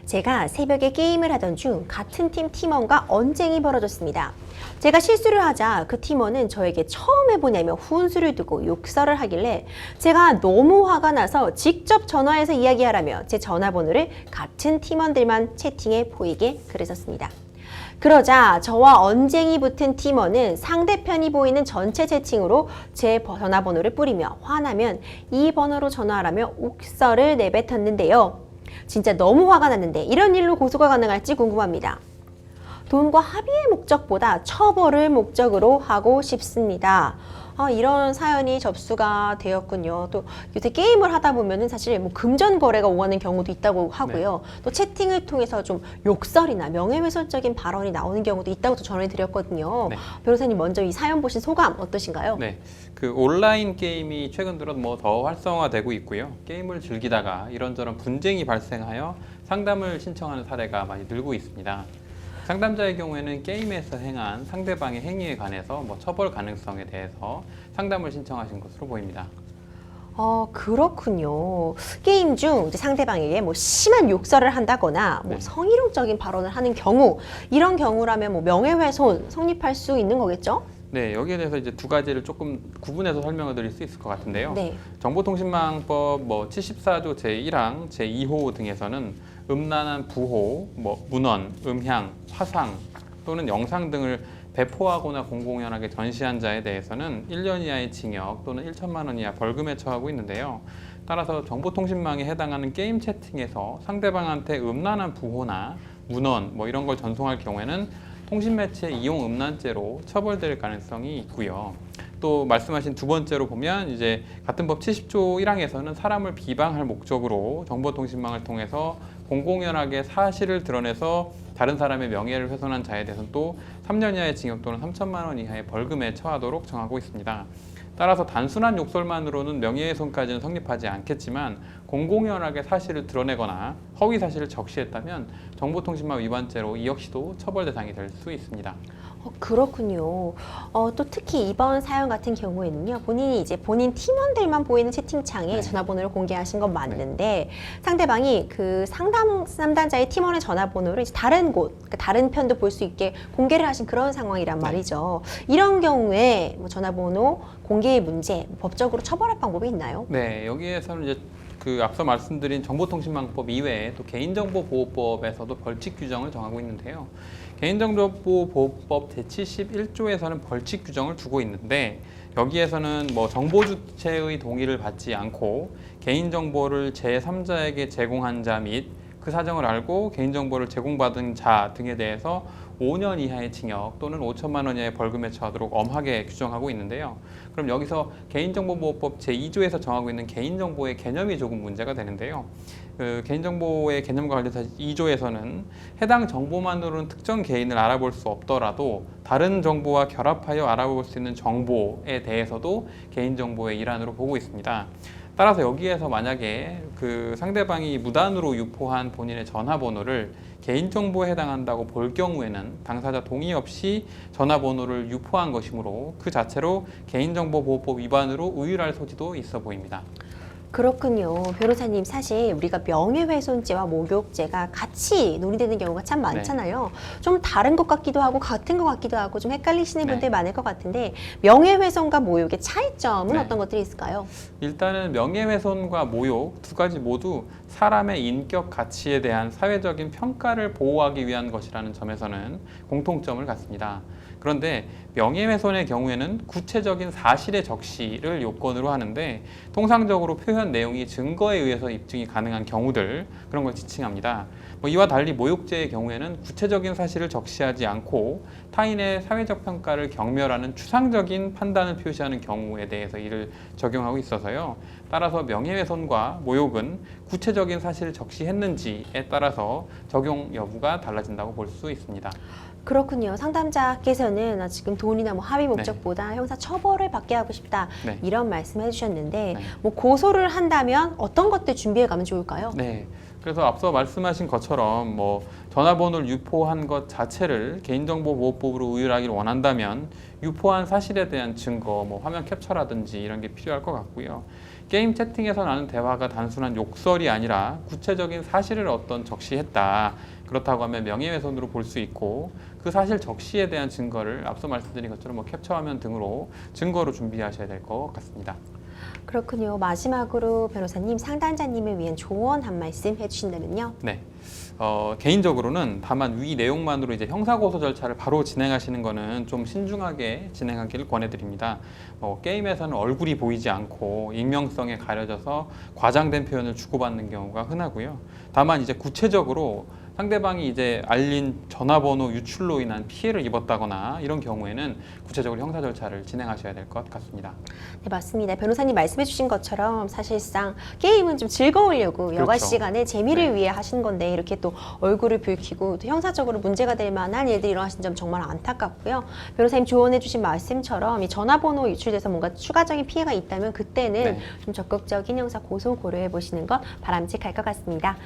제가 새벽에 게임을 하던 중 같은 팀 팀원과 언쟁이 벌어졌습니다. 제가 실수를 하자 그 팀원은 저에게 처음 해보냐며 훈수를 두고 욕설을 하길래 제가 너무 화가 나서 직접 전화해서 이야기하라며 제 전화번호를 같은 팀원들만 채팅에 보이게 글을 썼습니다. 그러자 저와 언쟁이 붙은 팀원은 상대편이 보이는 전체 채팅으로 제 전화번호를 뿌리며 화나면 이 번호로 전화하라며 옥설을 내뱉었는데요. 진짜 너무 화가 났는데 이런 일로 고소가 가능할지 궁금합니다. 돈과 합의의 목적보다 처벌을 목적으로 하고 싶습니다. 이런 사연이 접수가 되었군요. 또 요새 게임을 하다 보면은 사실 뭐 금전 거래가 오가는 경우도 있다고 하고요. 네. 또 채팅을 통해서 좀 욕설이나 명예훼손적인 발언이 나오는 경우도 있다고 또 전해드렸거든요. 네. 변호사님 먼저 이 사연 보신 소감 어떠신가요? 네, 그 온라인 게임이 최근 들어 뭐 더 활성화되고 있고요. 게임을 즐기다가 이런저런 분쟁이 발생하여 상담을 신청하는 사례가 많이 늘고 있습니다. 상담자의 경우에는 게임에서 행한 상대방의 행위에 관해서 뭐 처벌 가능성에 대해서 상담을 신청하신 것으로 보입니다. 그렇군요. 게임 중 이제 상대방에게 뭐 심한 욕설을 한다거나 뭐 네. 성희롱적인 발언을 하는 경우, 이런 경우라면 뭐 명예훼손 성립할 수 있는 거겠죠? 네, 여기에 대해서 이제 두 가지를 조금 구분해서 설명을 드릴 수 있을 것 같은데요. 네. 정보통신망법 뭐 74조 제1항, 제2호 등에서는 음란한 부호, 뭐 문헌, 음향, 화상 또는 영상 등을 배포하거나 공공연하게 전시한 자에 대해서는 1년 이하의 징역 또는 1천만 원 이하 벌금에 처하고 있는데요. 따라서 정보통신망에 해당하는 게임 채팅에서 상대방한테 음란한 부호나 문헌 뭐 이런 걸 전송할 경우에는 통신매체 이용 음란죄로 처벌될 가능성이 있고요. 또 말씀하신 두 번째로 보면 이제 같은 법 70조 1항에서는 사람을 비방할 목적으로 정보통신망을 통해서 공공연하게 사실을 드러내서 다른 사람의 명예를 훼손한 자에 대해서는 또 3년 이하의 징역 또는 3천만 원 이하의 벌금에 처하도록 정하고 있습니다. 따라서 단순한 욕설만으로는 명예훼손까지는 성립하지 않겠지만 공공연하게 사실을 드러내거나 허위 사실을 적시했다면 정보통신망 위반죄로 이 역시도 처벌 대상이 될 수 있습니다. 그렇군요. 또 특히 이번 사연 같은 경우에는요, 본인이 이제 본인 팀원들만 보이는 채팅창에 네. 전화번호를 공개하신 건 맞는데, 상대방이 그 상담자의 팀원의 전화번호를 이제 다른 곳, 그러니까 다른 편도 볼 수 있게 공개를 하신 그런 상황이란 말이죠. 이런 경우에 뭐 전화번호 공개의 문제, 법적으로 처벌할 방법이 있나요? 네, 여기에서는 이제 그 앞서 말씀드린 정보통신망법 이외에 또 개인정보보호법에서도 벌칙 규정을 정하고 있는데요. 개인정보보호법 제71조에서는 벌칙 규정을 두고 있는데 여기에서는 뭐 정보 주체의 동의를 받지 않고 개인정보를 제3자에게 제공한 자 및 그 사정을 알고 개인정보를 제공받은 자 등에 대해서 5년 이하의 징역 또는 5천만 원 이하의 벌금에 처하도록 엄하게 규정하고 있는데요. 그럼 여기서 개인정보보호법 제2조에서 정하고 있는 개인정보의 개념이 조금 문제가 되는데요. 그 개인정보의 개념과 관련해서 2조에서는 해당 정보만으로는 특정 개인을 알아볼 수 없더라도 다른 정보와 결합하여 알아볼 수 있는 정보에 대해서도 개인정보의 일환으로 보고 있습니다. 따라서 여기에서 만약에 그 상대방이 무단으로 유포한 본인의 전화번호를 개인정보에 해당한다고 볼 경우에는 당사자 동의 없이 전화번호를 유포한 것이므로 그 자체로 개인정보보호법 위반으로 의율할 소지도 있어 보입니다. 그렇군요. 변호사님, 사실 우리가 명예훼손죄와 모욕죄가 같이 논의되는 경우가 참 많잖아요. 네. 좀 다른 것 같기도 하고 같은 것 같기도 하고 좀 헷갈리시는 분들이 많을 것 같은데 명예훼손과 모욕의 차이점은 어떤 것들이 있을까요? 일단은 명예훼손과 모욕 두 가지 모두 사람의 인격 가치에 대한 사회적인 평가를 보호하기 위한 것이라는 점에서는 공통점을 갖습니다. 그런데 명예훼손의 경우에는 구체적인 사실의 적시를 요건으로 하는데 통상적으로 표현 내용이 증거에 의해서 입증이 가능한 경우들 그런 걸 지칭합니다. 이와 달리 모욕죄의 경우에는 구체적인 사실을 적시하지 않고 타인의 사회적 평가를 경멸하는 추상적인 판단을 표시하는 경우에 대해서 이를 적용하고 있어서요. 따라서 명예훼손과 모욕은 구체적인 사실을 적시했는지에 따라서 적용 여부가 달라진다고 볼 수 있습니다. 그렇군요. 상담자께서는 지금 돈이나 뭐 합의 목적보다 형사 처벌을 받게 하고 싶다. 이런 말씀을 해주셨는데 뭐 고소를 한다면 어떤 것들 준비해 가면 좋을까요? 네. 그래서 앞서 말씀하신 것처럼 뭐 전화번호를 유포한 것 자체를 개인정보보호법으로 의율하기를 원한다면 유포한 사실에 대한 증거, 뭐 화면 캡처라든지 이런 게 필요할 것 같고요. 게임 채팅에서 나눈 대화가 단순한 욕설이 아니라 구체적인 사실을 어떤 적시했다. 그렇다고 하면 명예훼손으로 볼 수 있고 그 사실 적시에 대한 증거를 앞서 말씀드린 것처럼 뭐 캡처화면 등으로 증거로 준비하셔야 될 것 같습니다. 그렇군요. 마지막으로 변호사님, 상담자님을 위한 조언 한 말씀 해주신다면요. 네. 개인적으로는 다만 위 내용만으로 이제 형사고소 절차를 바로 진행하시는 것은 좀 신중하게 진행하기를 권해드립니다. 게임에서는 얼굴이 보이지 않고 익명성에 가려져서 과장된 표현을 주고받는 경우가 흔하고요. 다만 이제 구체적으로 상대방이 이제 알린 전화번호 유출로 인한 피해를 입었다거나 이런 경우에는 구체적으로 형사 절차를 진행하셔야 될 것 같습니다. 네, 맞습니다. 변호사님 말씀해주신 것처럼 사실상 게임은 좀 즐거우려고 여가 그렇죠. 시간에 재미를 네. 위해 하신 건데 이렇게 또 얼굴을 붉히고 또 형사적으로 문제가 될 만한 일들이 일어나신 점 정말 안타깝고요. 변호사님 조언해주신 말씀처럼 이 전화번호 유출돼서 뭔가 추가적인 피해가 있다면 그때는 네. 좀 적극적인 형사 고소 고려해 보시는 것 바람직할 것 같습니다.